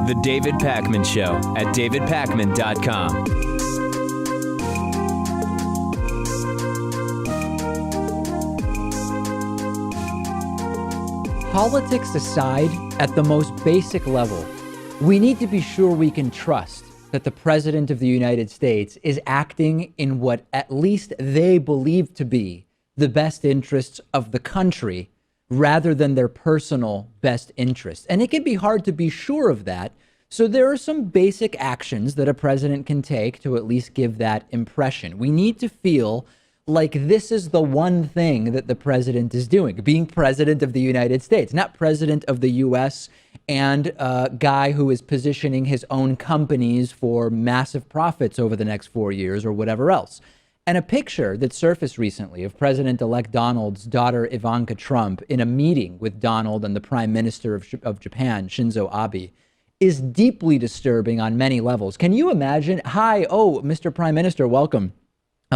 The David Pakman Show at davidpakman.com. Politics aside, at the most basic level, we need to be sure we can trust that the President of the United States is acting in what at least they believe to be the best interests of the country rather than their personal best interests. And it can be hard to be sure of that. So there are some basic actions that a president can take to at least give that impression. We need to feel like this is the one thing that the president is doing, being president of the United States, not president of the U.S. and a guy who is positioning his own companies for massive profits over the next 4 years or whatever else. And a picture that surfaced recently of President-elect Donald's daughter, Ivanka Trump, in a meeting with Donald and the Prime Minister of Japan, Shinzo Abe, is deeply disturbing on many levels. Can you imagine? Hi, Mr. Prime Minister, welcome.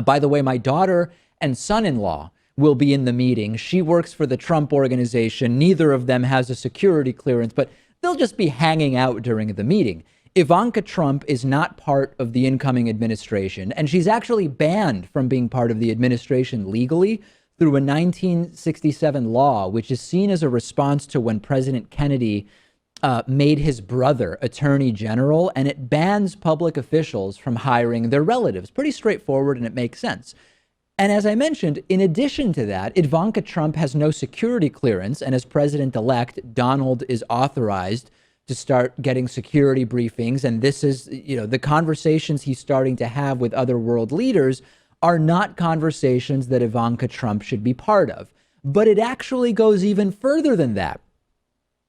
By the way, my daughter and son-in-law will be in the meeting. She works for the Trump organization. Neither of them has a security clearance, but they'll just be hanging out during the meeting. Ivanka Trump is not part of the incoming administration, and she's actually banned from being part of the administration legally through a 1967 law, which is seen as a response to when President Kennedy made his brother attorney general, and it bans public officials from hiring their relatives. Pretty straightforward, and it makes sense. And as I mentioned, in addition to that, Ivanka Trump has no security clearance, and as president-elect, Donald is authorized to start getting security briefings. And this is, the conversations he's starting to have with other world leaders are not conversations that Ivanka Trump should be part of. But it actually goes even further than that,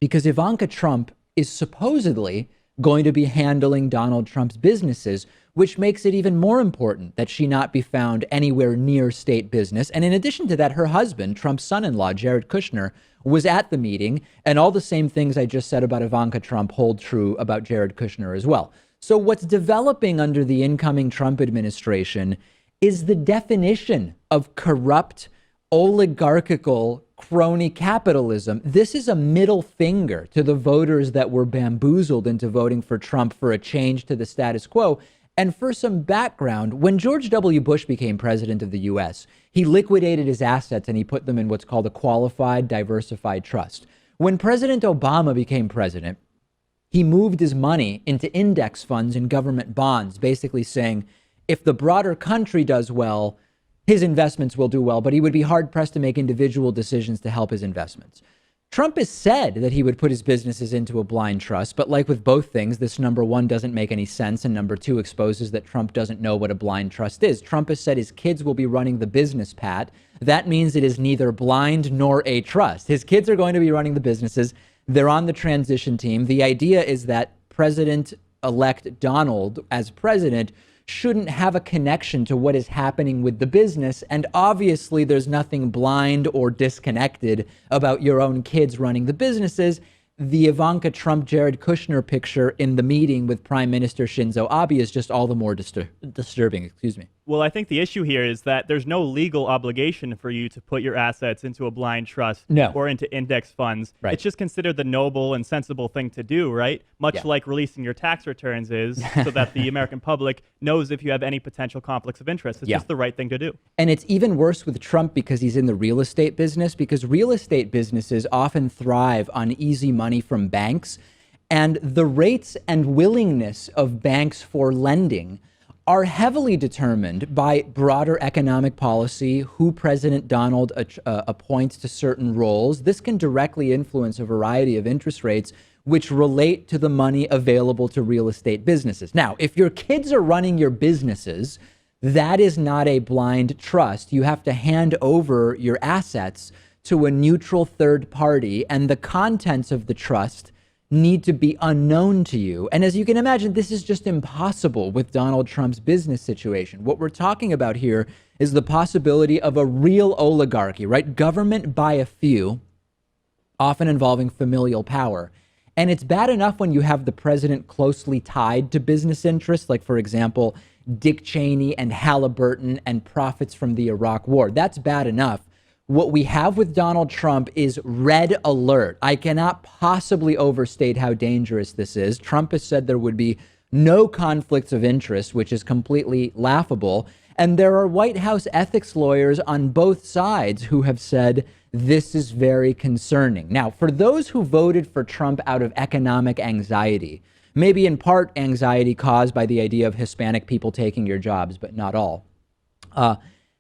because Ivanka Trump is supposedly going to be handling Donald Trump's businesses, which makes it even more important that she not be found anywhere near state business. And in addition to that, her husband, Trump's son-in-law, Jared Kushner, was at the meeting, and all the same things I just said about Ivanka Trump hold true about Jared Kushner as well. So what's developing under the incoming Trump administration is the definition of corrupt, oligarchical crony capitalism. This is a middle finger to the voters that were bamboozled into voting for Trump for a change to the status quo. And for some background, when George W. Bush became president of the U.S., he liquidated his assets and he put them in what's called a qualified diversified trust. When President Obama became president, he moved his money into index funds and government bonds, basically saying, if the broader country does well, his investments will do well, but he would be hard pressed to make individual decisions to help his investments. Trump has said that he would put his businesses into a blind trust, but like with both things, this number one doesn't make any sense, and number two exposes that Trump doesn't know what a blind trust is. Trump has said his kids will be running the business, Pat. That means it is neither blind nor a trust. His kids are going to be running the businesses. They're on the transition team. The idea is that President-elect Donald, as president, shouldn't have a connection to what is happening with the business. And obviously there's nothing blind or disconnected about your own kids running the businesses. The Ivanka Trump, Jared Kushner picture in the meeting with Prime Minister Shinzo Abe is just all the more disturbing. Excuse me. Well, I think the issue here is that there's no legal obligation for you to put your assets into a blind trust or into index funds. Right. It's just considered the noble and sensible thing to do, right? Much like releasing your tax returns is, so that the American public knows if you have any potential conflicts of interest. It's just the right thing to do. And it's even worse with Trump because he's in the real estate business, because real estate businesses often thrive on easy money from banks. And the rates and willingness of banks for lending are heavily determined by broader economic policy, who President Donald appoints to certain roles. This can directly influence a variety of interest rates, which relate to the money available to real estate businesses. Now, if your kids are running your businesses, that is not a blind trust. You have to hand over your assets to a neutral third party, and the contents of the trust need to be unknown to you. And as you can imagine, this is just impossible with Donald Trump's business situation. What we're talking about here is the possibility of a real oligarchy, right? Government by a few, often involving familial power. And it's bad enough when you have the president closely tied to business interests. Like, for example, Dick Cheney and Halliburton and profits from the Iraq War. That's bad enough. What we have with Donald Trump is red alert. I cannot possibly overstate how dangerous this is. Trump has said there would be no conflicts of interest, which is completely laughable. And there are White House ethics lawyers on both sides who have said this is very concerning. Now, for those who voted for Trump out of economic anxiety, maybe in part anxiety caused by the idea of Hispanic people taking your jobs, but not all.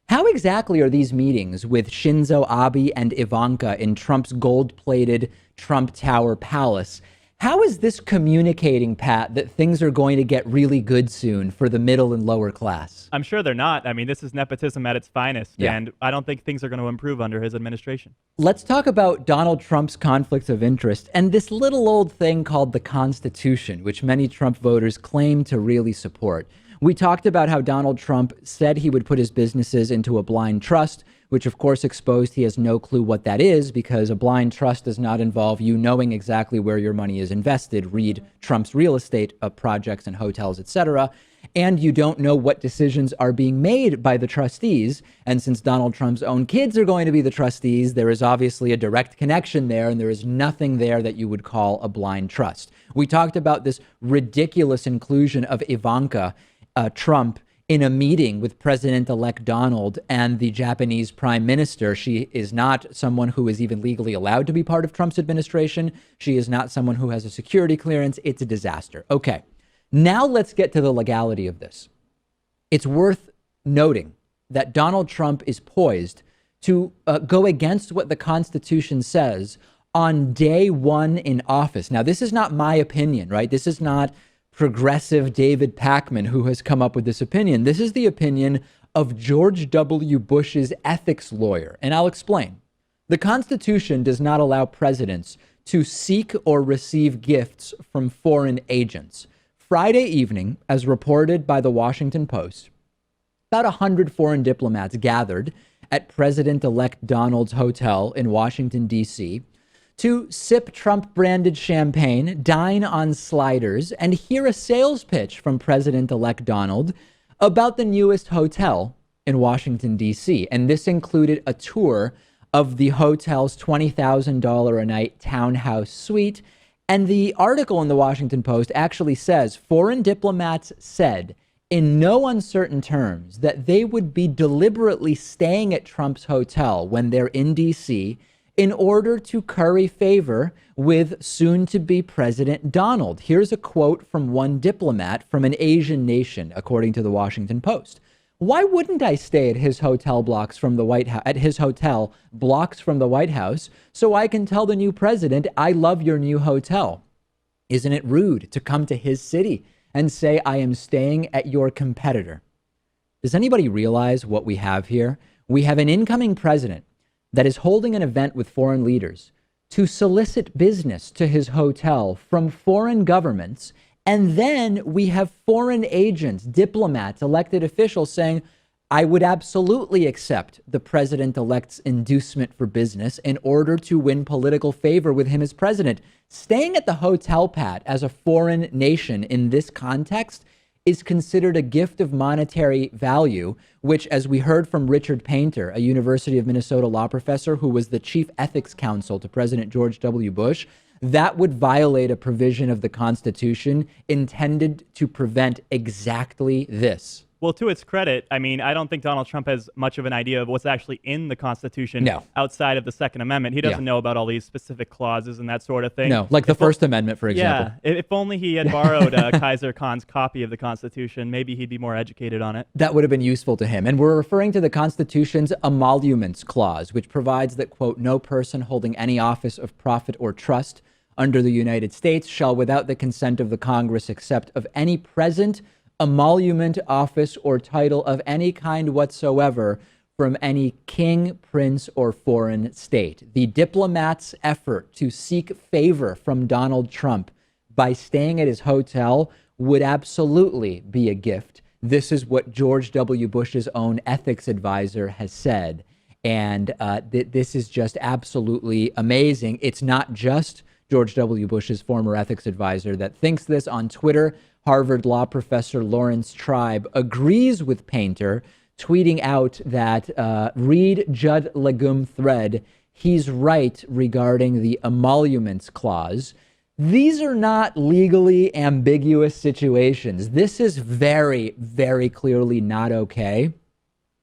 How exactly are these meetings with Shinzo Abe and Ivanka in Trump's gold-plated Trump Tower palace? How is this communicating, Pat, that things are going to get really good soon for the middle and lower class? I'm sure they're not. I mean, this is nepotism at its finest, and I don't think things are going to improve under his administration. Let's talk about Donald Trump's conflicts of interest and this little old thing called the Constitution, which many Trump voters claim to really support. We talked about how Donald Trump said he would put his businesses into a blind trust, which of course exposed he has no clue what that is, because a blind trust does not involve you knowing exactly where your money is invested. Read Trump's real estate projects and hotels, etc. And you don't know what decisions are being made by the trustees. And since Donald Trump's own kids are going to be the trustees, there is obviously a direct connection there, and there is nothing there that you would call a blind trust. We talked about this ridiculous inclusion of Ivanka Trump in a meeting with President-elect Donald and the Japanese Prime Minister. She is not someone who is even legally allowed to be part of Trump's administration. She is not someone who has a security clearance. It's a disaster. Okay, now let's get to the legality of this. It's worth noting that Donald Trump is poised to go against what the Constitution says on day one in office. Now, this is not my opinion, right? This is not progressive David Pakman who has come up with this opinion. This is the opinion of George W. Bush's ethics lawyer, and I'll explain. The Constitution does not allow presidents to seek or receive gifts from foreign agents. Friday evening, as reported by the Washington Post, about 100 foreign diplomats gathered at President-elect Donald's hotel in Washington, D.C., to sip Trump-branded champagne, dine on sliders, and hear a sales pitch from President-elect Donald about the newest hotel in Washington, D.C. And this included a tour of the hotel's $20,000 a night townhouse suite. And the article in the Washington Post actually says foreign diplomats said in no uncertain terms that they would be deliberately staying at Trump's hotel when they're in D.C. in order to curry favor with soon-to-be President Donald. Here's a quote from one diplomat from an Asian nation, according to the Washington Post. Why wouldn't I stay at his hotel blocks from the White House, so I can tell the new president, I love your new hotel? Isn't it rude to come to his city and say, I am staying at your competitor? Does anybody realize what we have here? We have an incoming president that is holding an event with foreign leaders to solicit business to his hotel from foreign governments. And then we have foreign agents, diplomats, elected officials saying, I would absolutely accept the president-elect's inducement for business in order to win political favor with him as president. Staying at the hotel, Pat, as a foreign nation in this context is considered a gift of monetary value, which, as we heard from Richard Painter, a University of Minnesota law professor who was the chief ethics counsel to President George W. Bush, that would violate a provision of the Constitution intended to prevent exactly this. Well, to its credit, I mean, I don't think Donald Trump has much of an idea of what's actually in the Constitution outside of the Second Amendment. He doesn't know about all these specific clauses and that sort of thing. No, like the First Amendment, for example. Yeah, if only he had borrowed Kaiser Khan's copy of the Constitution, maybe he'd be more educated on it. That would have been useful to him. And we're referring to the Constitution's emoluments clause, which provides that, quote, no person holding any office of profit or trust under the United States shall, without the consent of the Congress, accept of any present emolument, office, or title of any kind whatsoever from any king, prince, or foreign state. The diplomat's effort to seek favor from Donald Trump by staying at his hotel would absolutely be a gift. This is what George W. Bush's own ethics advisor has said. And this is just absolutely amazing. It's not just George W. Bush's former ethics advisor, that thinks this. On Twitter, Harvard law professor Lawrence Tribe agrees with Painter, tweeting out that read Judd Legum thread. He's right regarding the emoluments clause. These are not legally ambiguous situations. This is very, very clearly not okay.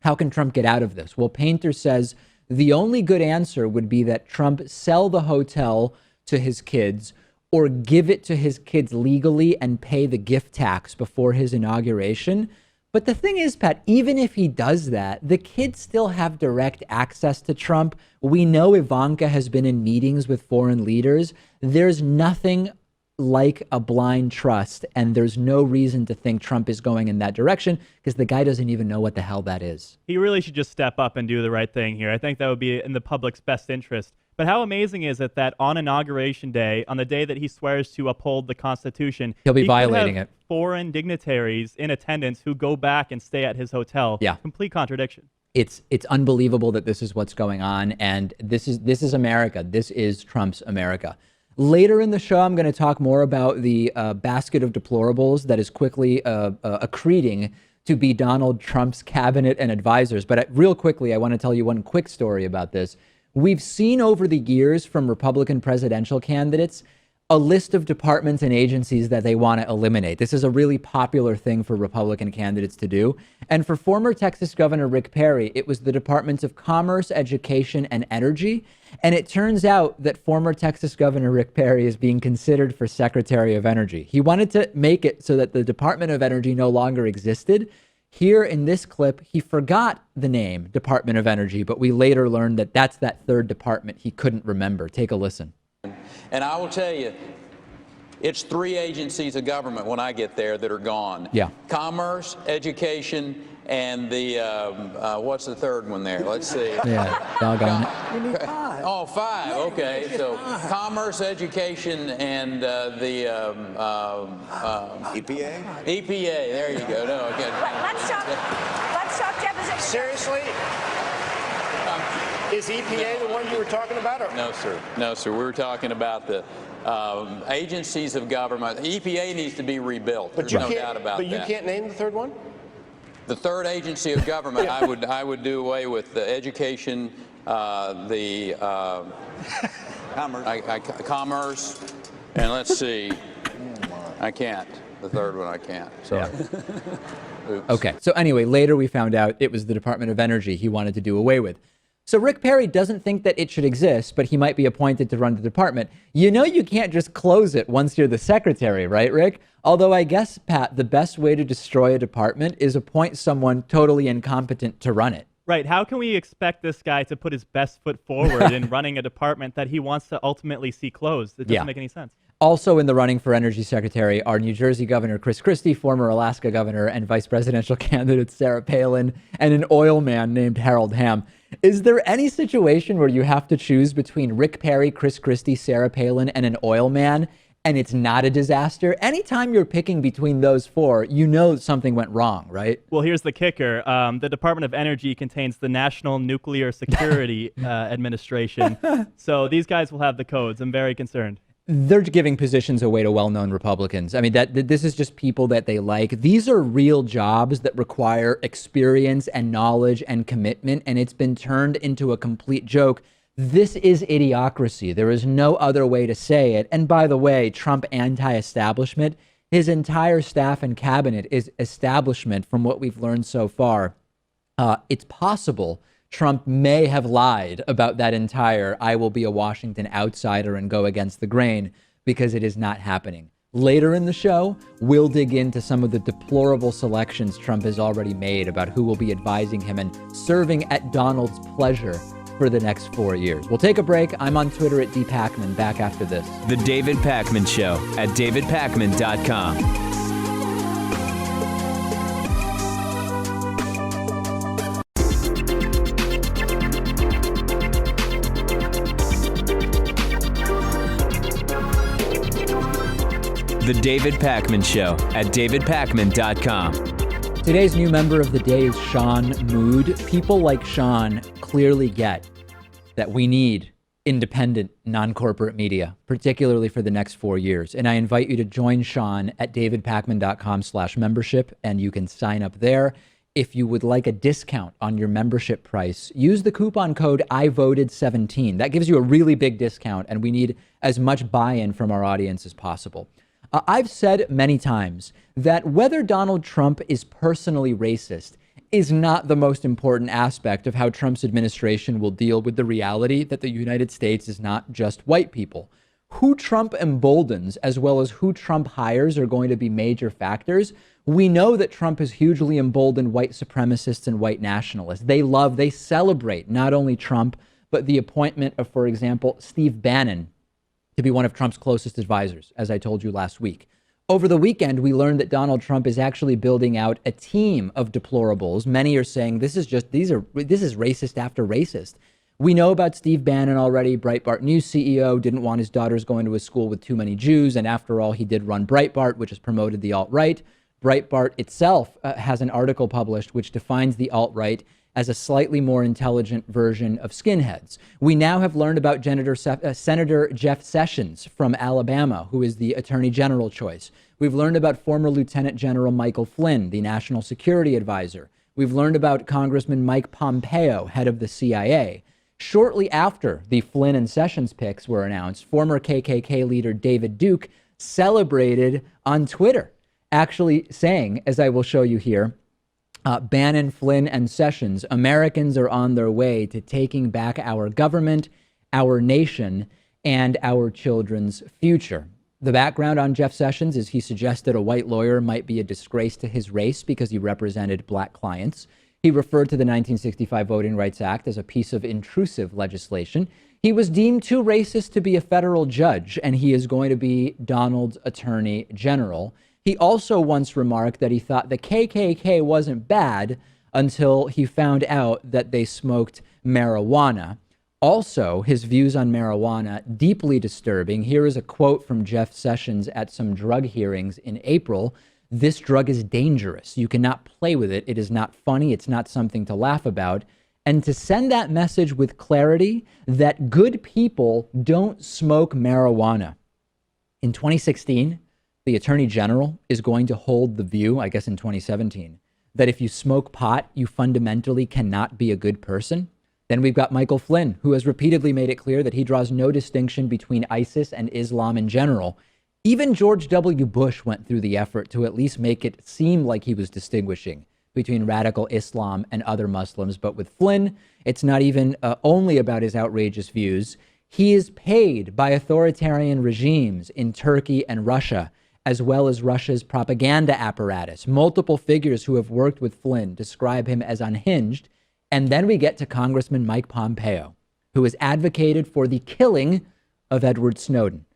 How can Trump get out of this? Well, Painter says the only good answer would be that Trump sell the hotel to his kids or give it to his kids legally and pay the gift tax before his inauguration. But the thing is, Pat, even if he does that, the kids still have direct access to Trump. We know Ivanka has been in meetings with foreign leaders. There's nothing like a blind trust, and there's no reason to think Trump is going in that direction because the guy doesn't even know what the hell that is. He really should just step up and do the right thing here. I think that would be in the public's best interest. But how amazing is it that on Inauguration Day, on the day that he swears to uphold the Constitution, he'll be violating it. Foreign dignitaries in attendance who go back and stay at his hotel. Yeah. Complete contradiction. It's unbelievable that this is what's going on, and this is America. This is Trump's America. Later in the show, I'm going to talk more about the basket of deplorables that is quickly accreting to be Donald Trump's cabinet and advisors. But real quickly, I want to tell you one quick story about this. We've seen over the years from Republican presidential candidates a list of departments and agencies that they want to eliminate. This is a really popular thing for Republican candidates to do. And for former Texas Governor Rick Perry, it was the Departments of Commerce, Education, and Energy. And it turns out that former Texas Governor Rick Perry is being considered for Secretary of Energy. He wanted to make it so that the Department of Energy no longer existed. Here in this clip, he forgot the name Department of Energy, but we later learned that that's that third department he couldn't remember. Take a listen. And I will tell you, it's 3 agencies of government when I get there that are gone. Yeah. Commerce, Education, and the, what's the third one there? Let's see. Yeah, doggone it. You need 5. Oh, 5, okay. So Commerce, Education, and the EPA? EPA, there you go. No, okay. Let's talk deposition. Seriously? Is EPA the one you were talking about? Or? No, sir. No, sir. We were talking about the agencies of government. EPA needs to be rebuilt. There's no doubt about that. But you can't name the third one? The third agency of government, I would do away with the education, the commerce, and let's see. I can't. The third one I can't. So. Yeah. Okay. So anyway, later we found out it was the Department of Energy he wanted to do away with. So Rick Perry doesn't think that it should exist, but he might be appointed to run the department. You know, you can't just close it once you're the secretary, right, Rick? Although I guess, Pat, the best way to destroy a department is appoint someone totally incompetent to run it. Right. How can we expect this guy to put his best foot forward in running a department that he wants to ultimately see closed? It doesn't make any sense. Also in the running for Energy Secretary are New Jersey Governor Chris Christie, former Alaska governor, and vice presidential candidate Sarah Palin, and an oil man named Harold Hamm. Is there any situation where you have to choose between Rick Perry, Chris Christie, Sarah Palin, and an oil man, and it's not a disaster? Anytime you're picking between those 4, you know something went wrong, right? Well, here's the kicker. The Department of Energy contains the National Nuclear Security Administration. So these guys will have the codes. I'm very concerned. They're giving positions away to well-known Republicans. I mean, this is just people that they like. These are real jobs that require experience and knowledge and commitment, and it's been turned into a complete joke. This is idiocracy. There is no other way to say it. And by the way, Trump anti-establishment, his entire staff and cabinet is establishment from what we've learned so far. It's possible Trump may have lied about that entire I will be a Washington outsider and go against the grain, because it is not happening. Later in the show, we'll dig into some of the deplorable selections Trump has already made about who will be advising him and serving at Donald's pleasure for the next 4 years. We'll take a break. I'm on Twitter at @DPacman. Back after this. The David Pakman Show at davidpakman.com. The David Pakman Show at davidpakman.com. Today's new member of the day is Sean Mood. People like Sean clearly get that we need independent, non-corporate media, particularly for the next 4 years. And I invite you to join Sean at davidpakman.com/membership, and you can sign up there. If you would like a discount on your membership price, use the coupon code IVoted17. That gives you a really big discount, and we need as much buy-in from our audience as possible. I've said many times that whether Donald Trump is personally racist is not the most important aspect of how Trump's administration will deal with the reality that the United States is not just white people. Who Trump emboldens, as well as who Trump hires, are going to be major factors. We know that Trump has hugely emboldened white supremacists and white nationalists. They celebrate not only Trump, but the appointment of, for example, Steve Bannon to be one of Trump's closest advisors, as I told you last week. Over the weekend, we learned that Donald Trump is actually building out a team of deplorables. Many are saying this is racist after racist. We know about Steve Bannon already. Breitbart News CEO didn't want his daughters going to a school with too many Jews. And after all, he did run Breitbart, which has promoted the alt-right. Breitbart itself has an article published which defines the alt-right as a slightly more intelligent version of skinheads. We now have learned about Senator Jeff Sessions from Alabama, who is the attorney general choice. We've learned about former Lieutenant General Michael Flynn, the national security advisor. We've learned about Congressman Mike Pompeo, head of the CIA. Shortly after the Flynn and Sessions picks were announced, former KKK leader David Duke celebrated on Twitter, actually saying, as I will show you here, Bannon, Flynn, and Sessions, Americans are on their way to taking back our government, our nation, and our children's future. The background on Jeff Sessions is he suggested a white lawyer might be a disgrace to his race because he represented black clients. He referred to the 1965 Voting Rights Act as a piece of intrusive legislation. He was deemed too racist to be a federal judge, and he is going to be Donald's attorney general. He also once remarked that he thought the KKK wasn't bad until he found out that they smoked marijuana. Also, his views on marijuana, deeply disturbing. Here is a quote from Jeff Sessions at some drug hearings in April. "This drug is dangerous. You cannot play with it. It is not funny. It's not something to laugh about." And to send that message with clarity that good people don't smoke marijuana. In 2016, the attorney general is going to hold the view, I guess in 2017, that if you smoke pot, you fundamentally cannot be a good person. Then we've got Michael Flynn, who has repeatedly made it clear that he draws no distinction between ISIS and Islam in general. Even George W. Bush went through the effort to at least make it seem like he was distinguishing between radical Islam and other Muslims. But with Flynn, it's not even only about his outrageous views. He is paid by authoritarian regimes in Turkey and Russia, as well as Russia's propaganda apparatus. Multiple figures who have worked with Flynn describe him as unhinged. And then we get to Congressman Mike Pompeo, who has advocated for the killing of Edward Snowden.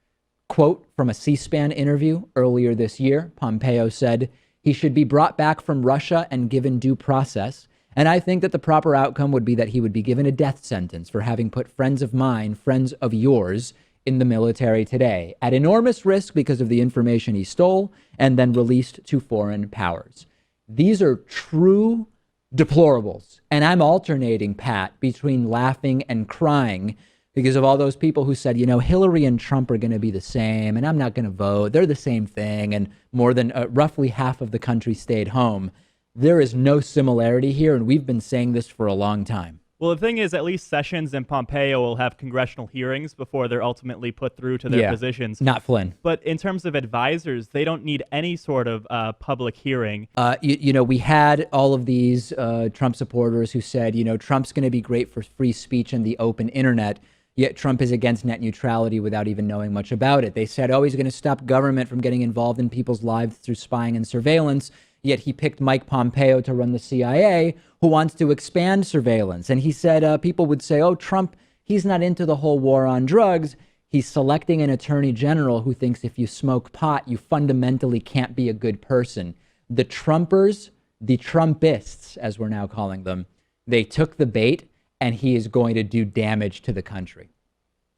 Quote from a C-SPAN interview earlier this year, Pompeo said, "He should be brought back from Russia and given due process. And I think that the proper outcome would be that he would be given a death sentence for having put friends of mine, friends of yours, in the military today, at enormous risk because of the information he stole and then released to foreign powers." These are true deplorables. And I'm alternating, Pat, between laughing and crying because of all those people who said, Hillary and Trump are going to be the same and I'm not going to vote. They're the same thing. And more than roughly half of the country stayed home. There is no similarity here. And we've been saying this for a long time. Well, the thing is, at least Sessions and Pompeo will have congressional hearings before they're ultimately put through to their positions. Not Flynn. But in terms of advisors, they don't need any sort of public hearing. We had all of these Trump supporters who said, Trump's going to be great for free speech and the open internet. Yet Trump is against net neutrality without even knowing much about it. They said, he's going to stop government from getting involved in people's lives through spying and surveillance. Yet he picked Mike Pompeo to run the CIA, who wants to expand surveillance. And he said people would say, Trump, he's not into the whole war on drugs. He's selecting an attorney general who thinks if you smoke pot, you fundamentally can't be a good person. The Trumpers, the Trumpists, as we're now calling them, they took the bait, and he is going to do damage to the country.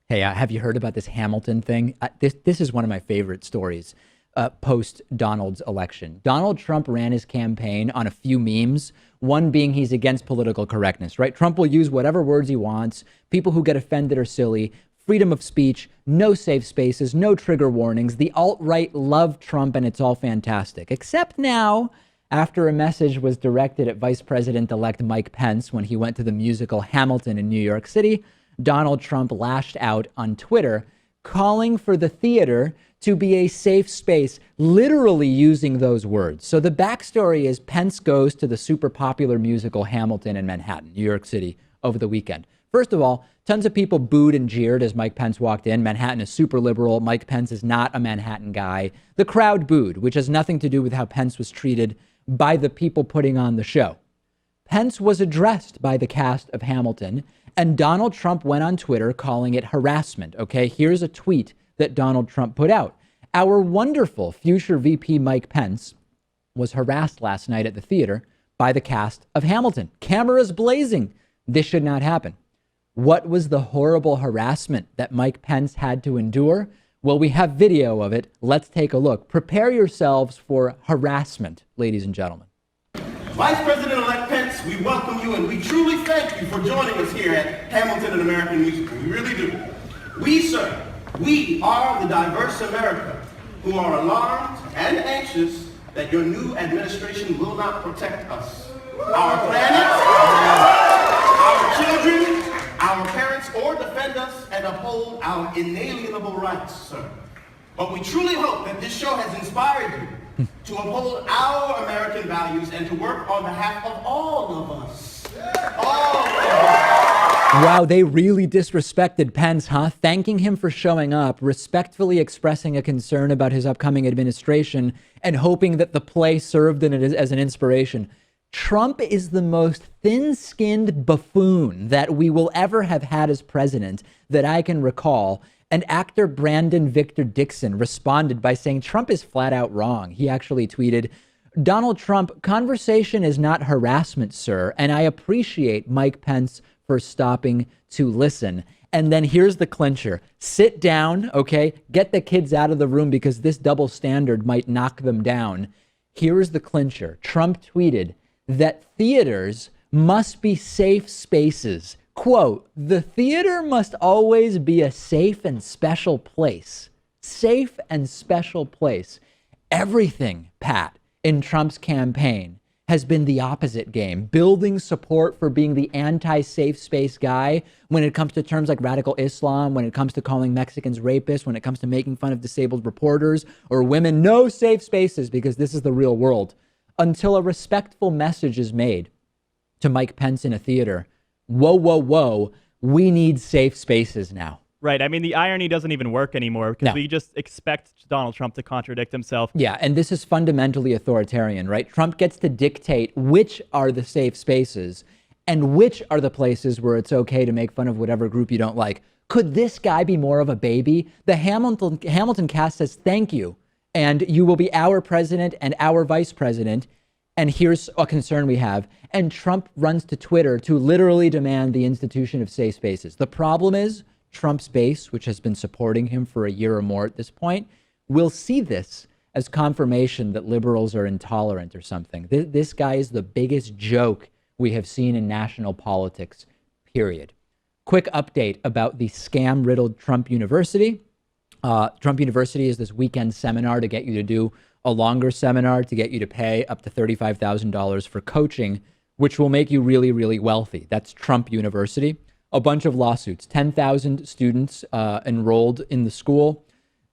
Hey, have you heard about this Hamilton thing? This is one of my favorite stories. post Donald's election. Donald Trump ran his campaign on a few memes, one being he's against political correctness, right? Trump will use whatever words he wants. People who get offended are silly. Freedom of speech, no safe spaces, no trigger warnings. The alt-right love Trump and it's all fantastic. Except now, after a message was directed at Vice President-elect Mike Pence when he went to the musical Hamilton in New York City, Donald Trump lashed out on Twitter, calling for the theater to be a safe space, literally using those words. So the backstory is Pence goes to the super popular musical Hamilton in Manhattan, New York City, over the weekend. First of all, tons of people booed and jeered as Mike Pence walked in. Manhattan is super liberal. Mike Pence is not a Manhattan guy. The crowd booed, which has nothing to do with how Pence was treated by the people putting on the show. Pence was addressed by the cast of Hamilton, and Donald Trump went on Twitter calling it harassment. Okay, here's a tweet that Donald Trump put out. Our wonderful future VP Mike Pence was harassed last night at the theater by the cast of Hamilton. Cameras blazing. This should not happen. What was the horrible harassment that Mike Pence had to endure? Well, we have video of it. Let's take a look. Prepare yourselves for harassment, ladies and gentlemen. Vice President-elect Pence, we welcome you and we truly thank you for joining us here at Hamilton, an American Musical. We really do. We, sir, we are the diverse America who are alarmed and anxious that your new administration will not protect us, our planet, our children, our parents, or defend us and uphold our inalienable rights, sir. But we truly hope that this show has inspired you to uphold our American values and to work on behalf of all of us. All of us. Wow, they really disrespected Pence, huh? Thanking him for showing up, respectfully expressing a concern about his upcoming administration, and hoping that the play served as an inspiration. Trump is the most thin-skinned buffoon that we will ever have had as president that I can recall. And actor Brandon Victor Dixon responded by saying Trump is flat out wrong. He actually tweeted, Donald Trump, conversation is not harassment, sir. And I appreciate Mike Pence for stopping to listen. And then here's the clincher. Sit down, okay? Get the kids out of the room because this double standard might knock them down. Here's the clincher. Trump tweeted that theaters must be safe spaces. Quote, the theater must always be a safe and special place. Safe and special place. Everything, Pat, in Trump's campaign has been the opposite game, building support for being the anti-safe space guy when it comes to terms like radical Islam, when it comes to calling Mexicans rapists, when it comes to making fun of disabled reporters or women. No safe spaces because this is the real world. Until a respectful message is made to Mike Pence in a theater. Whoa, whoa, whoa. We need safe spaces now. Right. I mean, the irony doesn't even work anymore because we just expect Donald Trump to contradict himself. Yeah, and this is fundamentally authoritarian, right? Trump gets to dictate which are the safe spaces and which are the places where it's okay to make fun of whatever group you don't like. Could this guy be more of a baby? The Hamilton cast says thank you, and you will be our president and our vice president. And here's a concern we have. And Trump runs to Twitter to literally demand the institution of safe spaces. The problem is Trump's base, which has been supporting him for a year or more at this point, will see this as confirmation that liberals are intolerant or something. This guy is the biggest joke we have seen in national politics, period. Quick update about the scam-riddled Trump University. Trump University is this weekend seminar to get you to do a longer seminar to get you to pay up to $35,000 for coaching, which will make you really, really wealthy. That's Trump University. A bunch of lawsuits, 10,000 students enrolled in the school.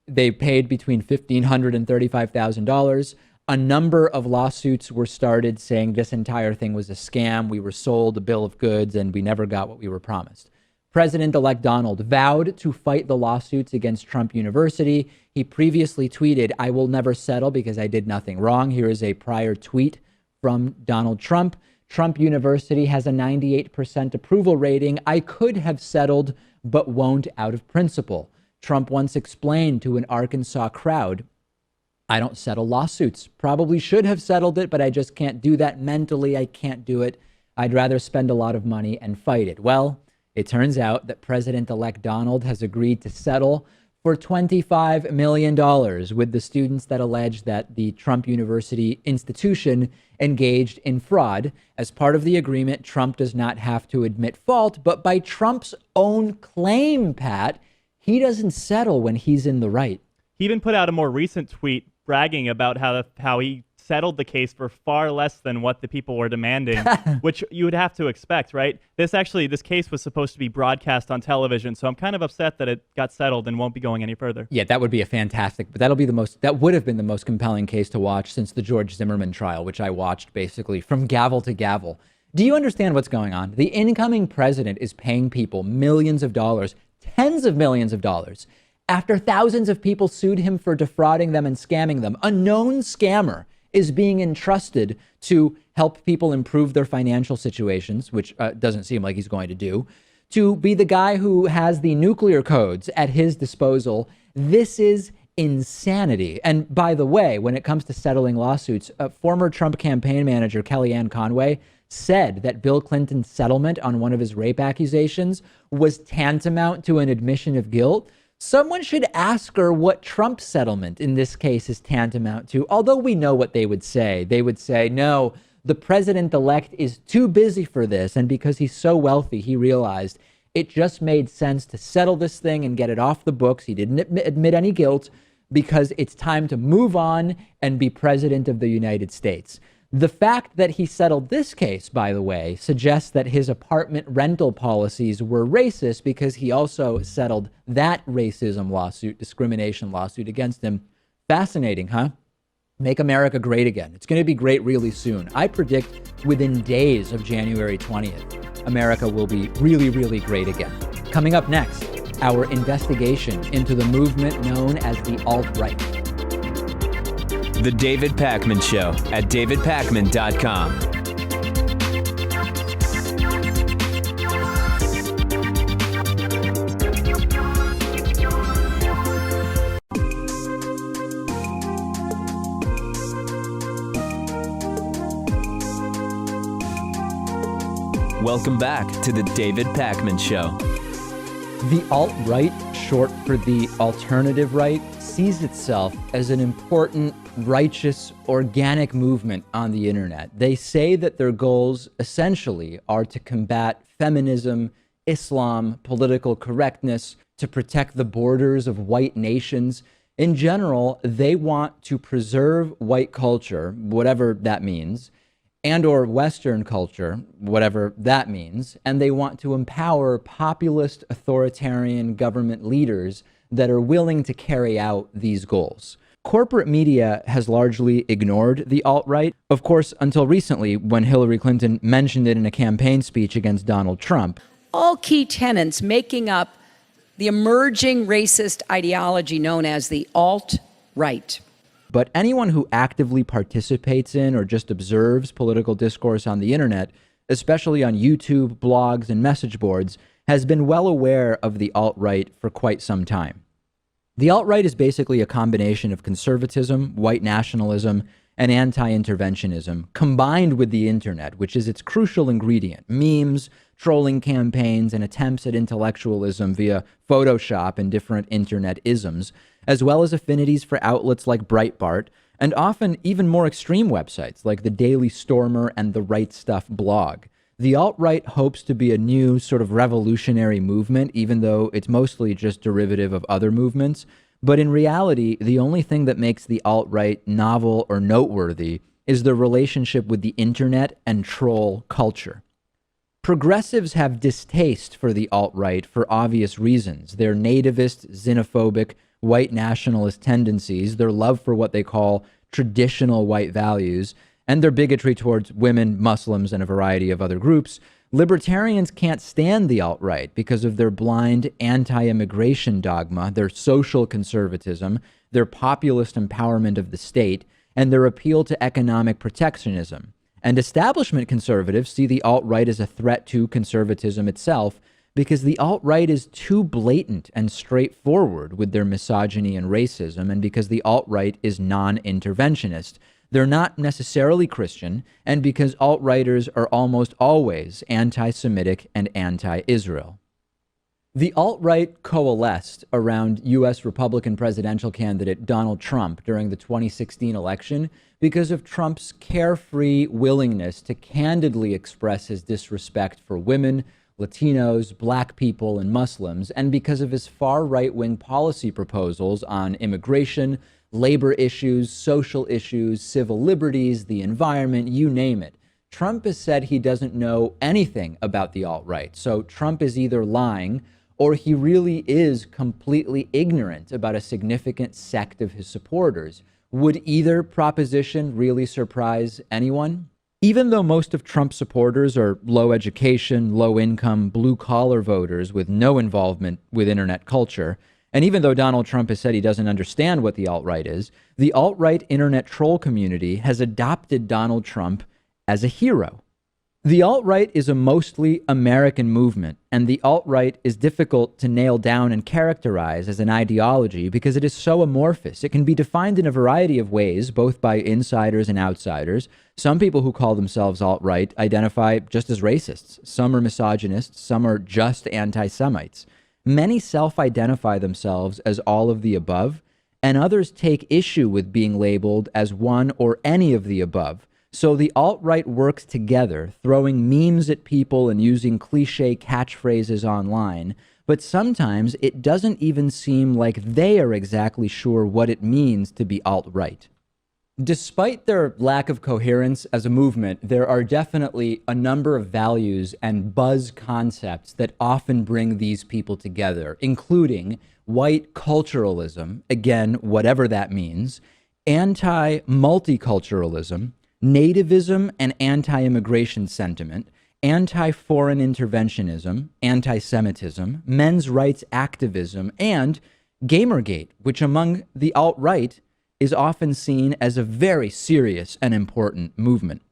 They paid between $1,500 and $35,000. A number of lawsuits were started saying this entire thing was a scam. We were sold a bill of goods and we never got what we were promised. President-elect Donald vowed to fight the lawsuits against Trump University. He previously tweeted, I will never settle because I did nothing wrong. Here is a prior tweet from Donald Trump. Trump University has a 98% approval rating. I could have settled, but won't out of principle. Trump once explained to an Arkansas crowd, I don't settle lawsuits. Probably should have settled it, but I just can't do that mentally. I can't do it. I'd rather spend a lot of money and fight it. Well, it turns out that President-elect Donald has agreed to settle for $25 million with the students that allege that the Trump University institution engaged in fraud. As part of the agreement, Trump does not have to admit fault, but by Trump's own claim, Pat, he doesn't settle when he's in the right. He even put out a more recent tweet bragging about how he settled the case for far less than what the people were demanding, which you would have to expect, right? This case was supposed to be broadcast on television, so I'm kind of upset that it got settled and won't be going any further. Yeah, that would be that would have been the most compelling case to watch since the George Zimmerman trial, which I watched basically from gavel to gavel. Do you understand what's going on? The incoming president is paying people millions of dollars, tens of millions of dollars, after thousands of people sued him for defrauding them and scamming them. A known scammer is being entrusted to help people improve their financial situations, which doesn't seem like he's going to do, to be the guy who has the nuclear codes at his disposal. This is insanity. And by the way, when it comes to settling lawsuits, former Trump campaign manager Kellyanne Conway said that Bill Clinton's settlement on one of his rape accusations was tantamount to an admission of guilt. Someone should ask her what Trump's settlement in this case is tantamount to, although we know what they would say. They would say, no, the president-elect is too busy for this, and because he's so wealthy, he realized it just made sense to settle this thing and get it off the books. He didn't admit any guilt because it's time to move on and be president of the United States. The fact that he settled this case, by the way, suggests that his apartment rental policies were racist because he also settled that racism lawsuit, discrimination lawsuit against him. Fascinating, huh? Make America great again. It's going to be great really soon. I predict within days of January 20th, America will be really, really great again. Coming up next, our investigation into the movement known as the alt-right. The David Pakman Show at davidpakman.com. Welcome back to the David Pakman Show. The alt-right, short for the alternative right, sees itself as an important, righteous, organic movement on the internet. They say that their goals essentially are to combat feminism, Islam, political correctness, to protect the borders of white nations. In general, they want to preserve white culture, whatever that means, and or Western culture, whatever that means, and they want to empower populist authoritarian government leaders that are willing to carry out these goals. Corporate media has largely ignored the alt-right, of course, until recently when Hillary Clinton mentioned it in a campaign speech against Donald Trump. All key tenets making up the emerging racist ideology known as the alt-right. But anyone who actively participates in or just observes political discourse on the internet, especially on YouTube, blogs, and message boards, has been well aware of the alt-right for quite some time. The alt-right is basically a combination of conservatism, white nationalism, and anti-interventionism combined with the internet, which is its crucial ingredient. Memes, trolling campaigns, and attempts at intellectualism via Photoshop and different internet isms, as well as affinities for outlets like Breitbart, and often even more extreme websites like the Daily Stormer and the Right Stuff blog. The alt-right hopes to be a new sort of revolutionary movement, even though it's mostly just derivative of other movements. But in reality, the only thing that makes the alt-right novel or noteworthy is the relationship with the internet and troll culture. Progressives have distaste for the alt-right for obvious reasons. Their nativist, xenophobic, white nationalist tendencies, their love for what they call traditional white values, and their bigotry towards women, Muslims, and a variety of other groups. Libertarians can't stand the alt-right because of their blind anti-immigration dogma, their social conservatism, their populist empowerment of the state, and their appeal to economic protectionism. And establishment conservatives see the alt-right as a threat to conservatism itself because the alt-right is too blatant and straightforward with their misogyny and racism, and because the alt-right is non-interventionist. They're not necessarily Christian, and because alt-righters are almost always anti-Semitic and anti-Israel. The alt-right coalesced around U.S. Republican presidential candidate Donald Trump during the 2016 election because of Trump's carefree willingness to candidly express his disrespect for women, Latinos, Black people, and Muslims, and because of his far right-wing policy proposals on immigration, labor issues, social issues, civil liberties, the environment, you name it. Trump has said he doesn't know anything about the alt-right, so Trump is either lying or he really is completely ignorant about a significant sect of his supporters. Would either proposition really surprise anyone? Even though most of Trump's supporters are low education, low income, blue collar voters with no involvement with internet culture, and even though Donald Trump has said he doesn't understand what the alt-right is, the alt-right internet troll community has adopted Donald Trump as a hero. The alt-right is a mostly American movement, and the alt-right is difficult to nail down and characterize as an ideology because it is so amorphous. It can be defined in a variety of ways, both by insiders and outsiders. Some people who call themselves alt-right identify just as racists. Some are misogynists, some are just anti-Semites. Many self-identify themselves as all of the above, and others take issue with being labeled as one or any of the above. So the alt-right works together, throwing memes at people and using cliche catchphrases online, but sometimes it doesn't even seem like they are exactly sure what it means to be alt-right. Despite their lack of coherence as a movement, there are definitely a number of values and buzz concepts that often bring these people together, including white culturalism, again, whatever that means, anti-multiculturalism, nativism and anti-immigration sentiment, anti-foreign interventionism, anti-Semitism, men's rights activism, and Gamergate, which among the alt-right is often seen as a very serious and important movement.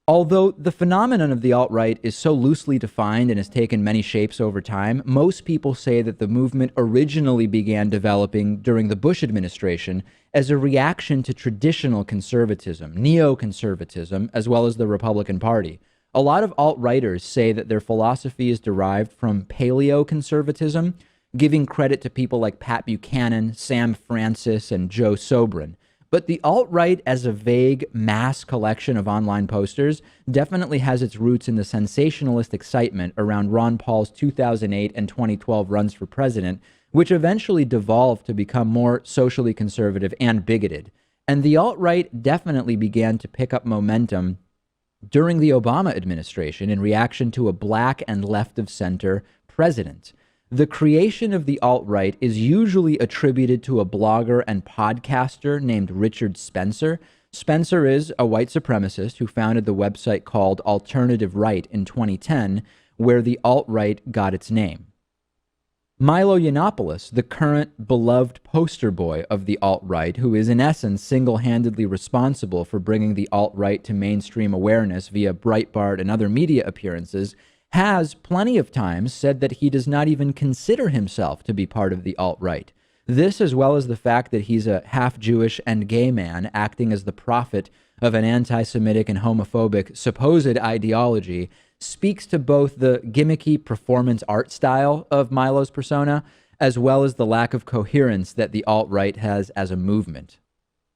Although the phenomenon of the alt-right is so loosely defined and has taken many shapes over time, most people say that the movement originally began developing during the Bush administration as a reaction to traditional conservatism, neoconservatism, as well as the Republican Party. A lot of alt-righters say that their philosophy is derived from paleoconservatism, giving credit to people like Pat Buchanan, Sam Francis, and Joe Sobran. But the alt-right as a vague mass collection of online posters definitely has its roots in the sensationalist excitement around Ron Paul's 2008 and 2012 runs for president, which eventually devolved to become more socially conservative and bigoted. And the alt-right definitely began to pick up momentum during the Obama administration in reaction to a black and left-of-center president. The creation of the alt-right is usually attributed to a blogger and podcaster named Richard Spencer. Spencer is a white supremacist who founded the website called Alternative Right in 2010, where the alt-right got its name. Milo Yiannopoulos, the current beloved poster boy of the alt-right, who is in essence single-handedly responsible for bringing the alt-right to mainstream awareness via Breitbart and other media appearances, has plenty of times said that he does not even consider himself to be part of the alt-right. This, as well as the fact that he's a half-Jewish and gay man acting as the prophet of an anti-Semitic and homophobic supposed ideology, speaks to both the gimmicky performance art style of Milo's persona, as well as the lack of coherence that the alt-right has as a movement.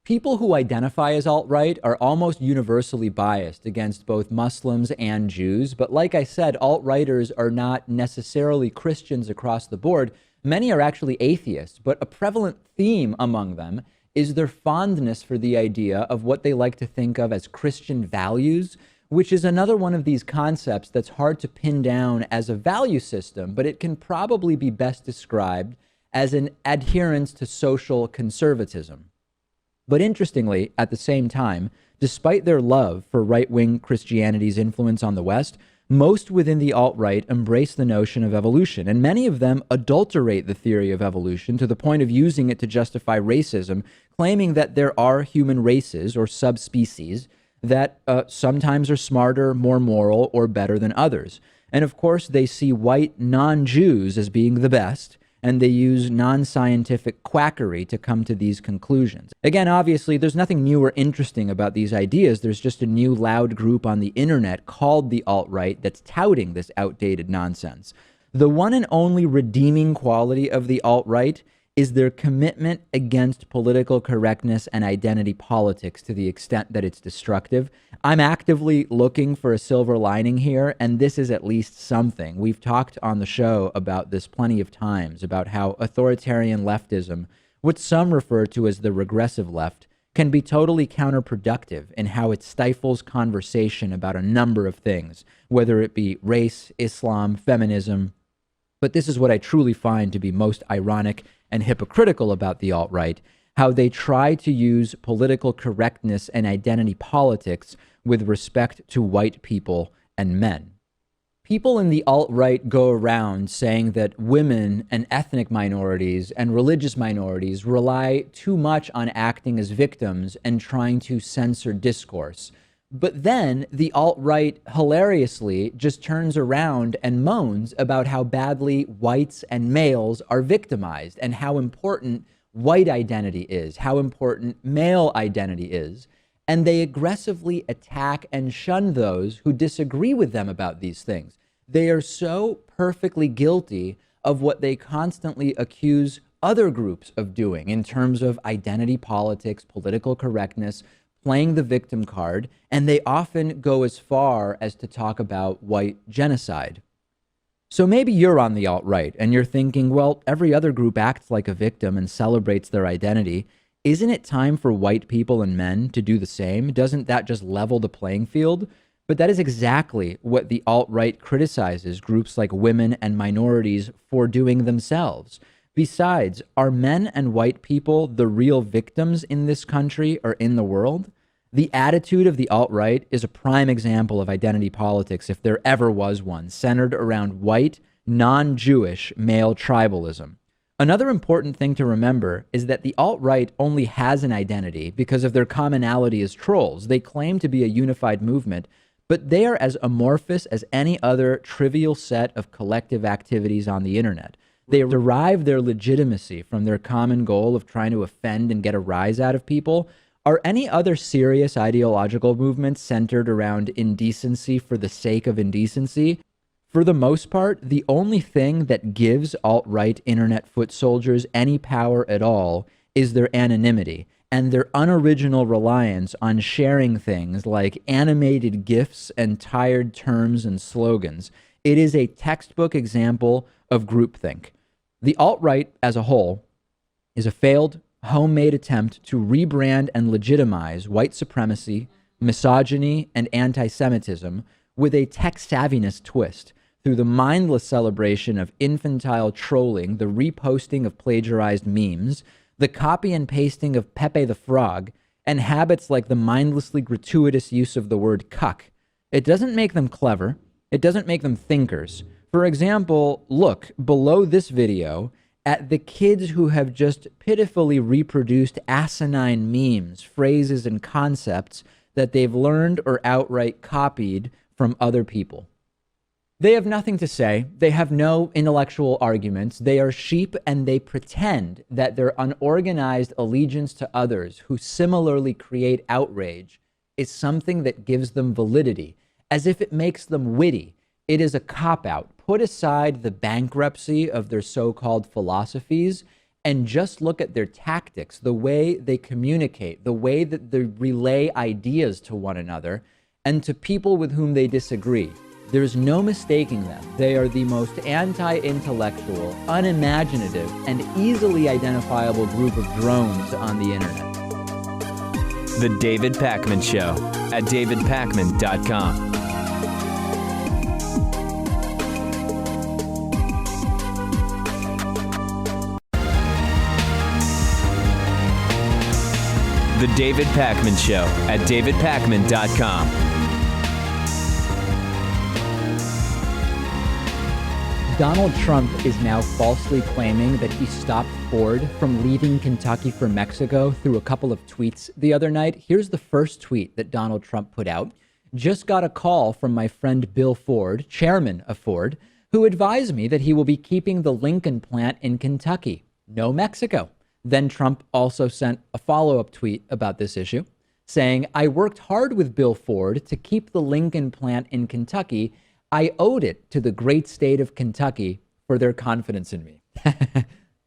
People who identify as alt-right are almost universally biased against both Muslims and Jews, but like I said, alt-righters are not necessarily Christians across the board. Many are actually atheists, but a prevalent theme among them is their fondness for the idea of what they like to think of as Christian values, which is another one of these concepts that's hard to pin down as a value system, but it can probably be best described as an adherence to social conservatism. But interestingly, at the same time, despite their love for right-wing Christianity's influence on the West, most within the alt-right embrace the notion of evolution, and many of them adulterate the theory of evolution to the point of using it to justify racism, claiming that there are human races or subspecies that sometimes are smarter, more moral, or better than others. And of course, they see white non-Jews as being the best, and they use non-scientific quackery to come to these conclusions. Again, obviously, there's nothing new or interesting about these ideas. There's just a new loud group on the internet called the alt-right that's touting this outdated nonsense. The one and only redeeming quality of the alt-right is their commitment against political correctness and identity politics to the extent that it's destructive. I'm actively looking for a silver lining here, and this is at least something. We've talked on the show about this plenty of times, about how authoritarian leftism, what some refer to as the regressive left, can be totally counterproductive in how it stifles conversation about a number of things, whether it be race, Islam, feminism. But this is what I truly find to be most ironic and hypocritical about the alt-right, how they try to use political correctness and identity politics with respect to white people and men. People in the alt-right go around saying that women and ethnic minorities and religious minorities rely too much on acting as victims and trying to censor discourse. But then the alt-right hilariously just turns around and moans about how badly whites and males are victimized and how important white identity is, how important male identity is. And they aggressively attack and shun those who disagree with them about these things. They are so perfectly guilty of what they constantly accuse other groups of doing in terms of identity politics, political correctness, playing the victim card, and they often go as far as to talk about white genocide. So maybe you're on the alt-right and you're thinking, well, every other group acts like a victim and celebrates their identity. Isn't it time for white people and men to do the same? Doesn't that just level the playing field? But that is exactly what the alt-right criticizes groups like women and minorities for doing themselves. Besides, are men and white people the real victims in this country or in the world? The attitude of the alt-right is a prime example of identity politics, if there ever was one, centered around white, non-Jewish male tribalism. Another important thing to remember is that the alt-right only has an identity because of their commonality as trolls. They claim to be a unified movement, but they are as amorphous as any other trivial set of collective activities on the internet. They derive their legitimacy from their common goal of trying to offend and get a rise out of people. Are any other serious ideological movements centered around indecency for the sake of indecency? For the most part, the only thing that gives alt-right internet foot soldiers any power at all is their anonymity and their unoriginal reliance on sharing things like animated GIFs and tired terms and slogans. It is a textbook example of groupthink. The alt-right as a whole is a failed, homemade attempt to rebrand and legitimize white supremacy, misogyny, and anti-Semitism with a tech savviness twist through the mindless celebration of infantile trolling, the reposting of plagiarized memes, the copy and pasting of Pepe the Frog, and habits like the mindlessly gratuitous use of the word cuck. It doesn't make them clever. It doesn't make them thinkers. For example, look below this video at the kids who have just pitifully reproduced asinine memes, phrases, and concepts that they've learned or outright copied from other people. They have nothing to say. They have no intellectual arguments. They are sheep, and they pretend that their unorganized allegiance to others who similarly create outrage is something that gives them validity, as if it makes them witty. It is a cop-out. Put aside the bankruptcy of their so-called philosophies and just look at their tactics, the way they communicate, the way that they relay ideas to one another and to people with whom they disagree. There's no mistaking them. They are the most anti-intellectual, unimaginative, and easily identifiable group of drones on the internet. The David Pakman Show at davidpakman.com. The David Pakman Show at davidpakman.com. Donald Trump is now falsely claiming that he stopped Ford from leaving Kentucky for Mexico through a couple of tweets the other night. Here's the first tweet that Donald Trump put out. Just got a call from my friend Bill Ford, chairman of Ford, who advised me that he will be keeping the Lincoln plant in Kentucky. No Mexico. Then Trump also sent a follow-up tweet about this issue, saying, I worked hard with Bill Ford to keep the Lincoln plant in Kentucky. I owed it to the great state of Kentucky for their confidence in me.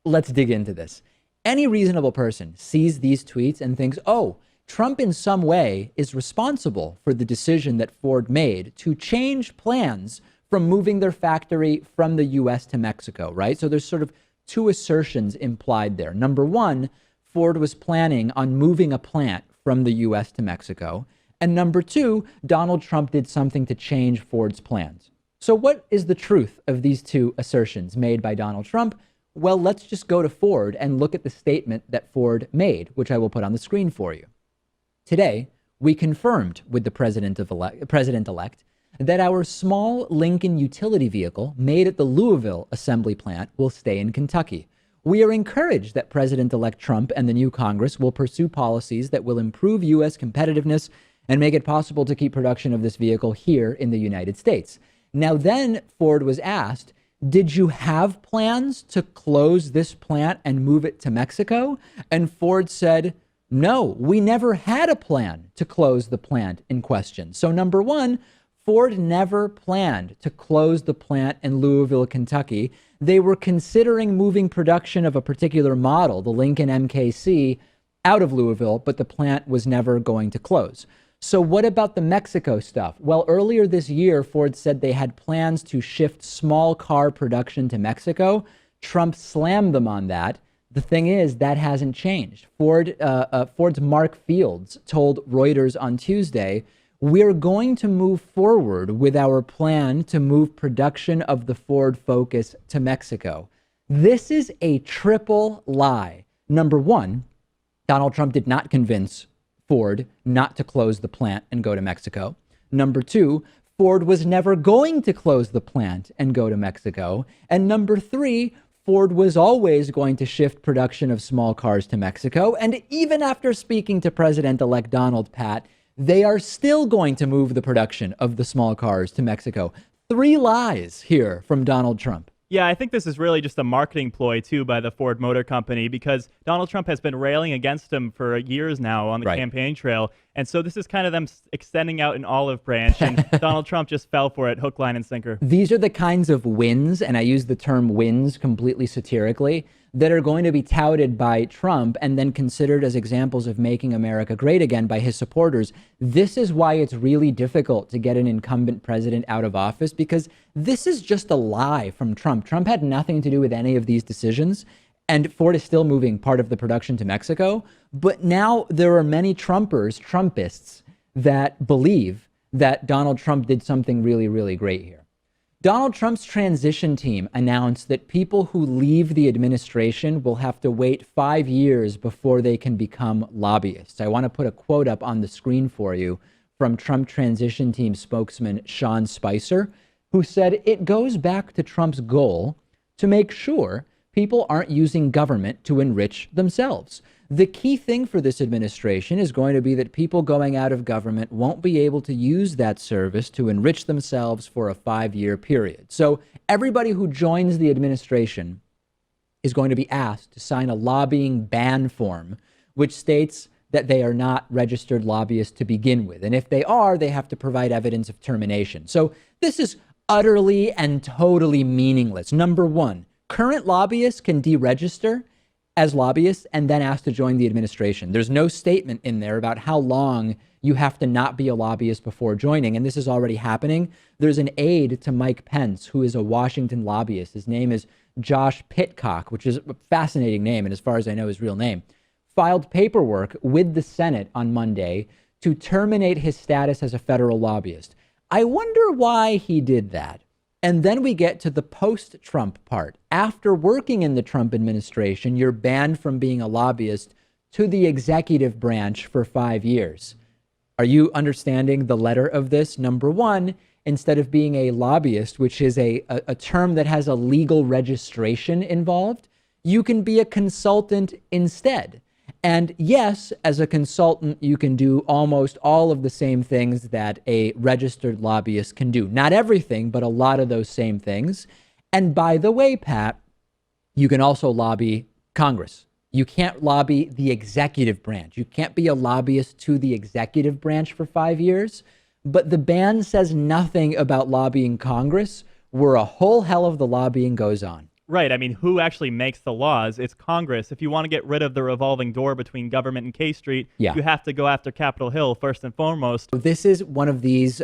Let's dig into this. Any reasonable person sees these tweets and thinks, oh, Trump in some way is responsible for the decision that Ford made to change plans from moving their factory from the US to Mexico, right? So there's sort of two assertions implied there. Number one, Ford was planning on moving a plant from the US to Mexico. And number two, Donald Trump did something to change Ford's plans. So what is the truth of these two assertions made by Donald Trump? Well, let's just go to Ford and look at the statement that Ford made, which I will put on the screen for you. Today, we confirmed with the president-elect that our small Lincoln utility vehicle made at the Louisville assembly plant will stay in Kentucky. We are encouraged that President-elect Trump and the new Congress will pursue policies that will improve U.S. competitiveness and make it possible to keep production of this vehicle here in the United States. Now, then Ford was asked, did you have plans to close this plant and move it to Mexico? And Ford said, no, we never had a plan to close the plant in question. So number one, Ford never planned to close the plant in Louisville, Kentucky. They were considering moving production of a particular model, the Lincoln MKC, out of Louisville, but the plant was never going to close. So what about the Mexico stuff? Well, earlier this year, Ford said they had plans to shift small car production to Mexico. Trump slammed them on that. The thing is, that hasn't changed. Ford's Mark Fields told Reuters on Tuesday, we're going to move forward with our plan to move production of the Ford Focus to Mexico. This is a triple lie. Number one, Donald Trump did not convince Ford not to close the plant and go to Mexico. Number two, Ford was never going to close the plant and go to Mexico. And number three, Ford was always going to shift production of small cars to Mexico. And even after speaking to President-elect Donald, Pat, they are still going to move the production of the small cars to Mexico. Three lies here from Donald Trump. Yeah, I think this is really just a marketing ploy, too, by the Ford Motor Company, because Donald Trump has been railing against him for years now on the campaign trail. And so this is kind of them extending out an olive branch, and Donald Trump just fell for it, hook, line, and sinker. These are the kinds of wins, and I use the term wins completely satirically, that are going to be touted by Trump and then considered as examples of making America great again by his supporters. This is why it's really difficult to get an incumbent president out of office, because this is just a lie from Trump. Trump had nothing to do with any of these decisions, and Ford is still moving part of the production to Mexico. But now there are many Trumpists that believe that Donald Trump did something really, really great here. Donald Trump's transition team announced that people who leave the administration will have to wait 5 years before they can become lobbyists. I want to put a quote up on the screen for you from Trump transition team spokesman Sean Spicer, who said it goes back to Trump's goal to make sure people aren't using government to enrich themselves. The key thing for this administration is going to be that people going out of government won't be able to use that service to enrich themselves for a 5-year period. So everybody who joins the administration is going to be asked to sign a lobbying ban form, which states that they are not registered lobbyists to begin with. And if they are, they have to provide evidence of termination. So this is utterly and totally meaningless. Number one, current lobbyists can deregister as lobbyists and then asked to join the administration. There's no statement in there about how long you have to not be a lobbyist before joining, and this is already happening. There's an aide to Mike Pence who is a Washington lobbyist. His name is Josh Pitcock, which is a fascinating name, and as far as I know, his real name. Filed paperwork with the Senate on Monday to terminate his status as a federal lobbyist. I wonder why he did that. And then we get to the post-Trump part. After working in the Trump administration, you're banned from being a lobbyist to the executive branch for 5 years. Are you understanding the letter of this? Number one, instead of being a lobbyist, which is a term that has a legal registration involved, you can be a consultant instead. And yes, as a consultant, you can do almost all of the same things that a registered lobbyist can do. Not everything, but a lot of those same things. And by the way, Pat, you can also lobby Congress. You can't lobby the executive branch. You can't be a lobbyist to the executive branch for 5 years, but the ban says nothing about lobbying Congress, where a whole hell of the lobbying goes on. Right. I mean, who actually makes the laws? It's Congress. If you want to get rid of the revolving door between government and K Street, Yeah. you have to go after Capitol Hill first and foremost. This is one of these,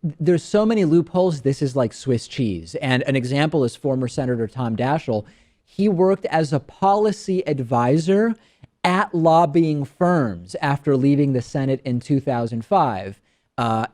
there's so many loopholes. This is like Swiss cheese. And an example is former Senator Tom Daschle. He worked as a policy advisor at lobbying firms after leaving the Senate in 2005.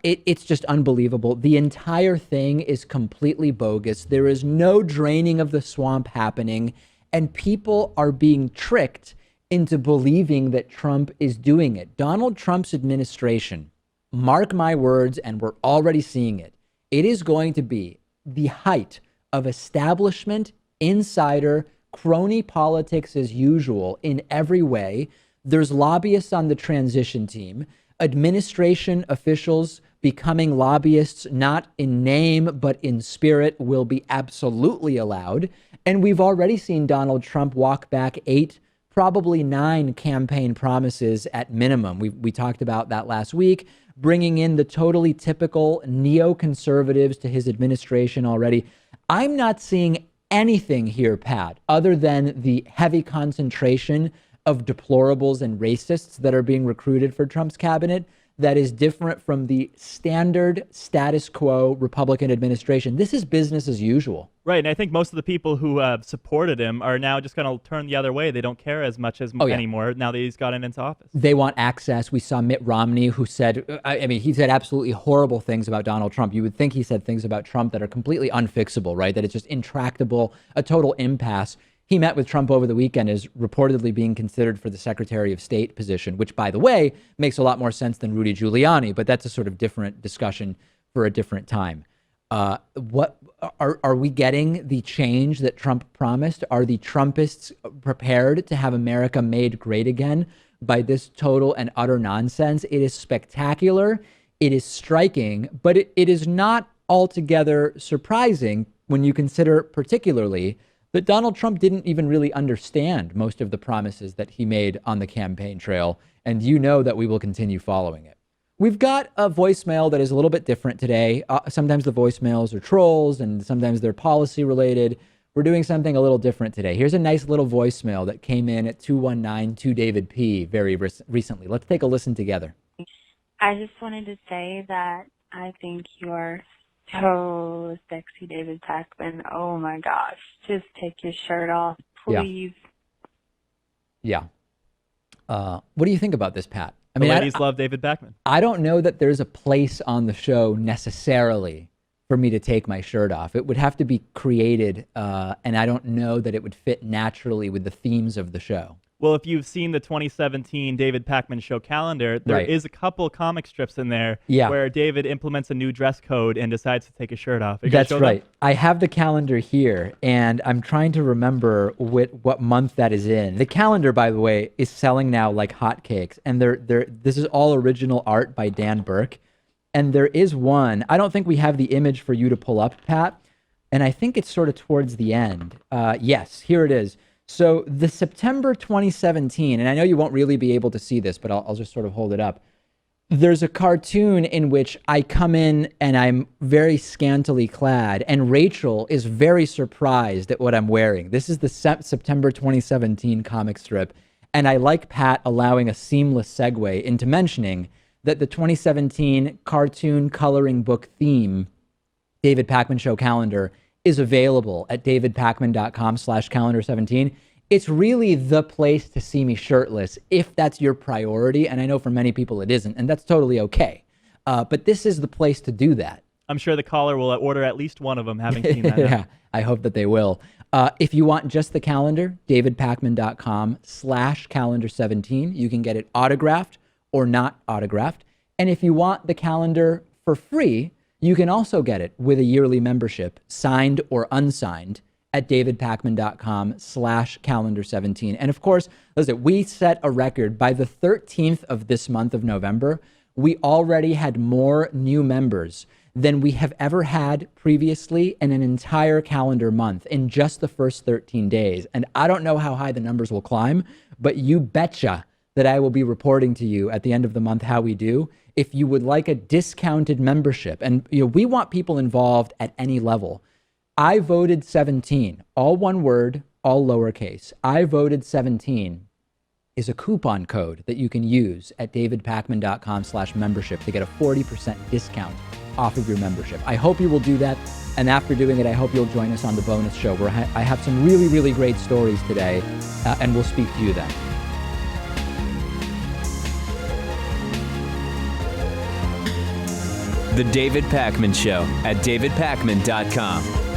It's just unbelievable. The entire thing is completely bogus. There is no draining of the swamp happening, and people are being tricked into believing that Trump is doing it. Donald Trump's administration, mark my words, and we're already seeing it, it is going to be the height of establishment, insider, crony politics as usual in every way. There's lobbyists on the transition team. Administration officials becoming lobbyists, not in name, but in spirit, will be absolutely allowed. And we've already seen Donald Trump walk back 8, probably 9 campaign promises at minimum. We talked about that last week, bringing in the totally typical neoconservatives to his administration already. I'm not seeing anything here, Pat, other than the heavy concentration of deplorables and racists that are being recruited for Trump's cabinet that is different from the standard status quo Republican administration. This is business as usual. Right. And I think most of the people who supported him are now just going to turn the other way. They don't care as much as anymore now that he's gotten into office. They want access. We saw Mitt Romney, who said, he said absolutely horrible things about Donald Trump. You would think he said things about Trump that are completely unfixable, right? That it's just intractable, a total impasse. He met with Trump over the weekend, is reportedly being considered for the Secretary of State position, which, by the way, makes a lot more sense than Rudy Giuliani, but that's a sort of different discussion for a different time. What are we getting the change that Trump promised? Are the Trumpists prepared to have America made great again by this total and utter nonsense? It is spectacular. It is striking, but it is not altogether surprising when you consider particularly that Donald Trump didn't even really understand most of the promises that he made on the campaign trail. And you know that we will continue following it. We've got a voicemail that is a little bit different today. Sometimes the voicemails are trolls and sometimes they're policy related. We're doing something a little different today. Here's a nice little voicemail that came in at 219-2-David-P very recently. Let's take a listen together. I just wanted to say that I think you're so sexy, David Pakman. Oh my gosh. Just take your shirt off, please. Yeah. What do you think about this, Pat? I The mean, ladies love David Pakman. I don't know that there's a place on the show necessarily for me to take my shirt off. It would have to be created, and I don't know that it would fit naturally with the themes of the show. Well, if you've seen the 2017 David Pakman show calendar, there is a couple comic strips in there where David implements a new dress code and decides to take his shirt off. That's right. I have the calendar here, and I'm trying to remember what month that is in. The calendar, by the way, is selling now like hotcakes, and this is all original art by Dan Burke. And there is one. I don't think we have the image for you to pull up, Pat, and I think it's sort of towards the end. Yes, here it is. So the September 2017, and I know you won't really be able to see this, but I'll just sort of hold it up. There's a cartoon in which I come in and I'm very scantily clad, and Rachel is very surprised at what I'm wearing. This is the September 2017 comic strip, and I like Pat allowing a seamless segue into mentioning that the 2017 cartoon coloring book theme, David Pakman Show calendar, is available at davidpakman.com/calendar17. It's really the place to see me shirtless if that's your priority. And I know for many people it isn't, and that's totally okay. But this is the place to do that. I'm sure the caller will order at least one of them, having seen that. Yeah, I hope that they will. If you want just the calendar, davidpakman.com/calendar17. You can get it autographed or not autographed. And if you want the calendar for free, you can also get it with a yearly membership, signed or unsigned, at davidpakman.com/calendar17. And of course, listen, we set a record. By the 13th of this month of November, we already had more new members than we have ever had previously in an entire calendar month in just the first 13 days. And I don't know how high the numbers will climb, but you betcha that I will be reporting to you at the end of the month how we do. if you would like a discounted membership, and we want people involved at any level. I voted 17, all one word, all lowercase. I voted 17 is a coupon code that you can use at davidpakman.com/membership to get a 40% discount off of your membership. I hope you will do that. And after doing it, I hope you'll join us on the bonus show where I have some really, really great stories today, and we'll speak to you then. The David Pakman Show at davidpakman.com.